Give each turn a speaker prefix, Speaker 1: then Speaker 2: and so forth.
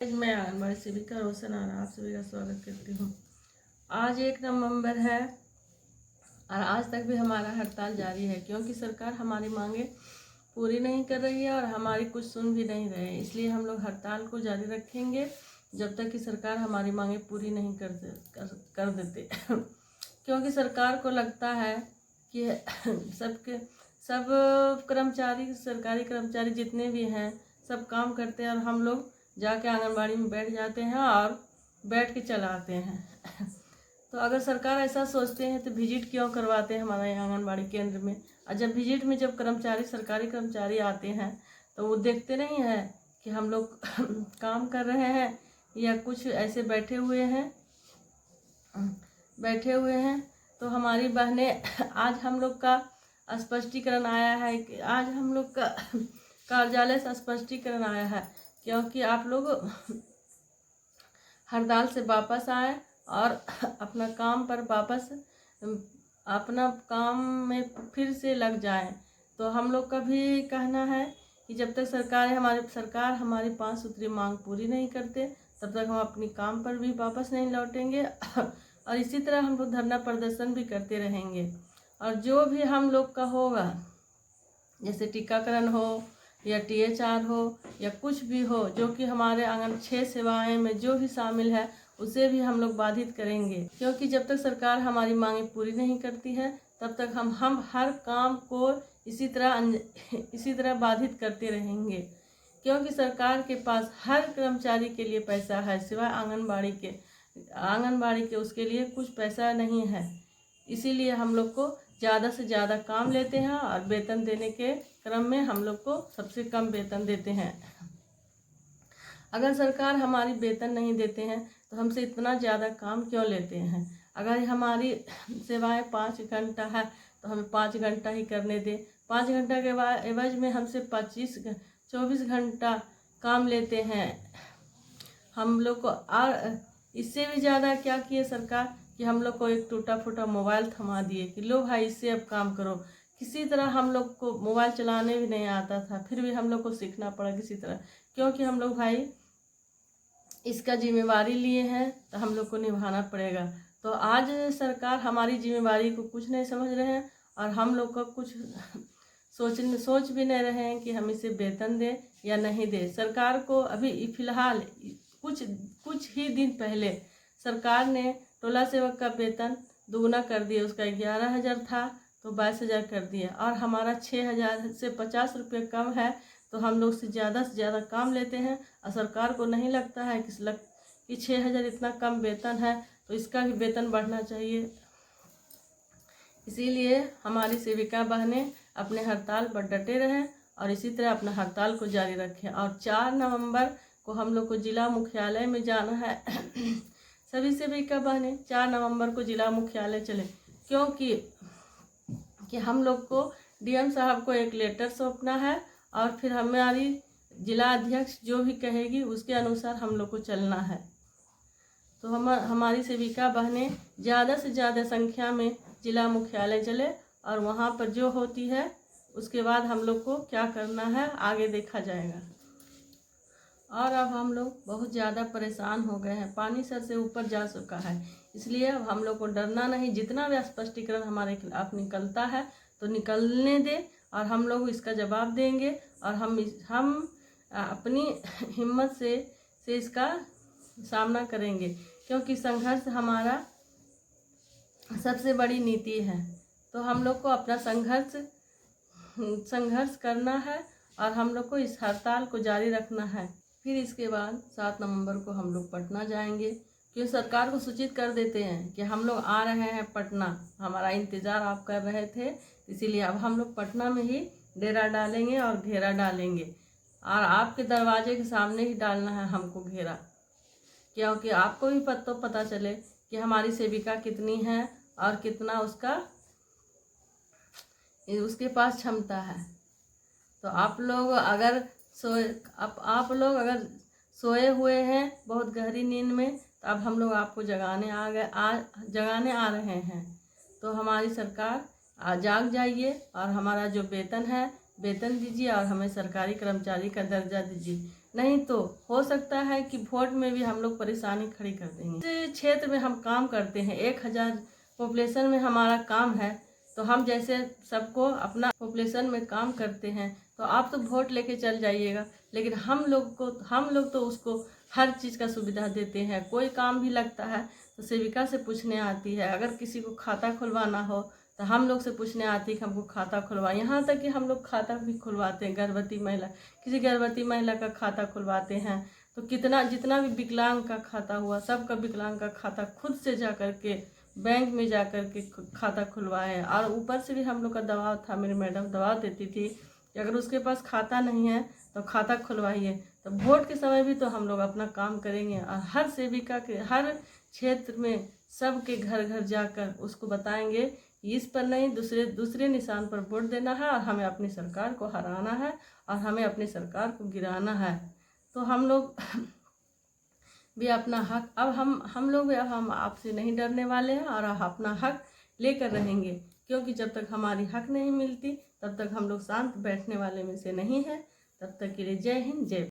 Speaker 1: मैं आंगनबाड़ी सेविका रोशन और आप सभी का स्वागत करती हूँ। आज 1 नवंबर है और आज तक भी हमारा हड़ताल जारी है क्योंकि सरकार हमारी मांगे पूरी नहीं कर रही है और हमारी कुछ सुन भी नहीं रहे। इसलिए हम लोग हड़ताल को जारी रखेंगे जब तक कि सरकार हमारी मांगे पूरी नहीं कर देते क्योंकि सरकार को लगता है कि सब कर्मचारी, सरकारी कर्मचारी जितने भी हैं सब काम करते हैं और हम लोग जाके आंगनबाड़ी में बैठ जाते हैं और बैठ के चलाते हैं तो अगर सरकार ऐसा सोचते हैं तो विजिट क्यों करवाते हैं हमारे आंगनबाड़ी केंद्र में। और जब विजिट में जब कर्मचारी, सरकारी कर्मचारी आते हैं तो वो देखते नहीं हैं कि हम लोग काम कर रहे हैं या कुछ ऐसे बैठे हुए हैं। तो हमारी बहनें, आज हम लोग का स्पष्टीकरण आया है कि आज हम लोग का कार्यालय से स्पष्टीकरण आया है क्योंकि आप लोग हड़ताल से वापस आए और अपना काम पर वापस अपना काम में फिर से लग जाए। तो हम लोग का भी कहना है कि जब तक सरकार हमारी 5 सूत्री मांग पूरी नहीं करते तब तक हम अपनी काम पर भी वापस नहीं लौटेंगे और इसी तरह हम लोग धरना प्रदर्शन भी करते रहेंगे। और जो भी हम लोग का होगा, जैसे टीकाकरण हो या THR हो या कुछ भी हो, जो कि हमारे आंगन 6 सेवाएं में जो भी शामिल है उसे भी हम लोग बाधित करेंगे क्योंकि जब तक सरकार हमारी मांगें पूरी नहीं करती है तब तक हम हर काम को इसी तरह बाधित करते रहेंगे क्योंकि सरकार के पास हर कर्मचारी के लिए पैसा है, सिवाय आंगनबाड़ी के उसके लिए कुछ पैसा नहीं है। इसीलिए हम लोग को ज़्यादा से ज़्यादा काम लेते हैं और वेतन देने के क्रम में हम लोग को सबसे कम वेतन देते हैं। अगर सरकार हमारी वेतन नहीं देते हैं तो हमसे इतना ज़्यादा काम क्यों लेते हैं। अगर हमारी सेवाएं 5 घंटा है तो हमें 5 घंटा ही करने दें। 5 घंटा के बाद एवज में हमसे 24 घंटा काम लेते हैं हम लोग को। और इससे भी ज़्यादा क्या किए सरकार कि हम लोग को एक टूटा फूटा मोबाइल थमा दिए कि लो भाई इससे अब काम करो। किसी तरह हम लोग को मोबाइल चलाने भी नहीं आता था, फिर भी हम लोग को सीखना पड़ा किसी तरह, क्योंकि हम लोग भाई इसका जिम्मेवारी लिए हैं तो हम लोग को निभाना पड़ेगा। तो आज सरकार हमारी जिम्मेवारी को कुछ नहीं समझ रहे हैं और हम लोग को कुछ सोच भी नहीं रहे हैं कि हम इसे वेतन दें या नहीं दें। सरकार को अभी फिलहाल कुछ ही दिन पहले सरकार ने टोला सेवक का वेतन दोगुना कर दिया। उसका 11,000 था तो 22,000 कर दिया और हमारा 6,000 से 50 रुपये कम है तो हम लोग से ज़्यादा काम लेते हैं। और सरकार को नहीं लगता है कि 6,000 इतना कम वेतन है तो इसका भी वेतन बढ़ना चाहिए। इसीलिए हमारी सेविका बहनें अपने हड़ताल पर डटे रहें और इसी तरह अपना हड़ताल को जारी रखें। और 4 नवंबर को हम लोग को जिला मुख्यालय में जाना है सभी सेविका बहनें 4 नवंबर को जिला मुख्यालय चले क्योंकि हम लोग को DM साहब को एक लेटर सौंपना है और फिर हमारी जिला अध्यक्ष जो भी कहेगी उसके अनुसार हम लोग को चलना है। तो हमारी सेविका बहनें ज़्यादा से ज़्यादा संख्या में जिला मुख्यालय चले और वहाँ पर जो होती है उसके बाद हम लोग को क्या करना है आगे देखा जाएगा। और अब हम लोग बहुत ज़्यादा परेशान हो गए हैं, पानी सर से ऊपर जा चुका है। इसलिए अब हम लोग को डरना नहीं, जितना भी स्पष्टीकरण हमारे खिलाफ निकलता है तो निकलने दें और हम लोग इसका जवाब देंगे और हम अपनी हिम्मत से इसका सामना करेंगे क्योंकि संघर्ष हमारा सबसे बड़ी नीति है। तो हम लोग को अपना संघर्ष करना है और हम लोग को इस हड़ताल को जारी रखना है। फिर इसके बाद 7 नवंबर को हम लोग पटना जाएंगे क्योंकि सरकार को सूचित कर देते हैं कि हम लोग आ रहे हैं पटना, हमारा इंतज़ार आप कर रहे थे, इसीलिए अब हम लोग पटना में ही डेरा डालेंगे और घेरा डालेंगे और आपके दरवाजे के सामने ही डालना है हमको घेरा, क्योंकि आपको भी पता चले कि हमारी सेविका कितनी है और कितना उसके पास क्षमता है। तो आप लोग अगर सोए हुए हैं बहुत गहरी नींद में तो अब हम लोग आपको जगाने आ रहे हैं। तो हमारी सरकार जाग जाइए और हमारा जो वेतन है वेतन दीजिए और हमें सरकारी कर्मचारी का दर्जा दीजिए। नहीं तो हो सकता है कि वोट में भी हम लोग परेशानी खड़ी कर देंगे। इस क्षेत्र में हम काम करते हैं, 1000 पॉपुलेशन में हमारा काम है, तो हम जैसे सबको अपना पॉपुलेशन में काम करते हैं, तो आप तो वोट लेके चल जाइएगा, लेकिन हम लोग तो उसको हर चीज़ का सुविधा देते हैं। कोई काम भी लगता है तो सेविका से पूछने आती है, अगर किसी को खाता खुलवाना हो तो हम लोग से पूछने आती है कि हमको खाता खुलवा। यहाँ तक कि हम लोग खाता भी खुलवाते हैं, गर्भवती महिला, किसी गर्भवती महिला का खाता खुलवाते हैं। तो जितना भी विकलांग का खाता हुआ, सबका विकलांग का खाता खुद से जा कर के बैंक में जा कर के खाता खुलवाए। और ऊपर से भी हम लोग का दबाव था, मेरी मैडम दबाव देती थी कि अगर उसके पास खाता नहीं है तो खाता खुलवाइए। तो वोट के समय भी तो हम लोग अपना काम करेंगे, और हर सेविका के हर क्षेत्र में सबके घर घर जाकर उसको बताएंगे कि इस पर नहीं, दूसरे निशान पर वोट देना है, और हमें अपनी सरकार को हराना है, और हमें अपनी सरकार को गिराना है। तो हम लोग भी अपना हक, अब हम लोग भी अब हम आपसे नहीं डरने वाले हैं, और अपना हक लेकर रहेंगे, क्योंकि जब तक हमारी हक नहीं मिलती तब तक हम लोग शांत बैठने वाले में से नहीं हैं। तब तक के लिए जय हिंद, जय।